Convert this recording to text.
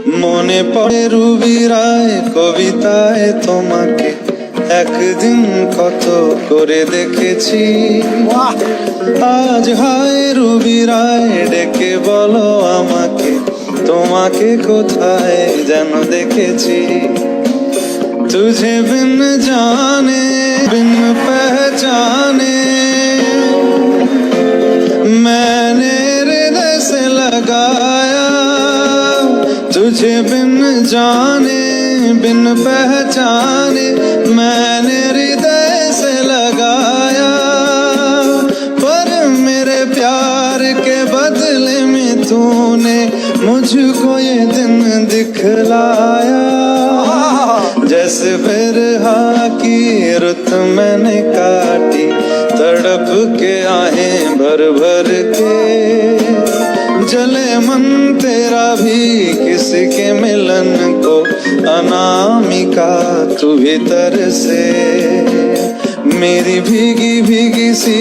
মনে পড়ে রুবি রায় কবিতায় তোমাকে একদিন কত করে দেখেছি। আজ হায় রুবি রায় ডেকে বলো আমাকে, তোমাকে কোথায় যেন দেখেছি। तुझे बिन जाने बिन पहचाने मैंने हृदय से लगाया। तुझे बिन जाने बिन पहचाने मैंने हृदय से लगाया। पर मेरे प्यार के बदले में तूने मुझको ये दिन दिखलाया। जैसे बिरहा की रुत मैंने काटी, तड़प के आहें भर भर के। जले मन तेरा भी किसी के मिलन को, अनामिका तू भीतर से मेरी भीगी भीगी सी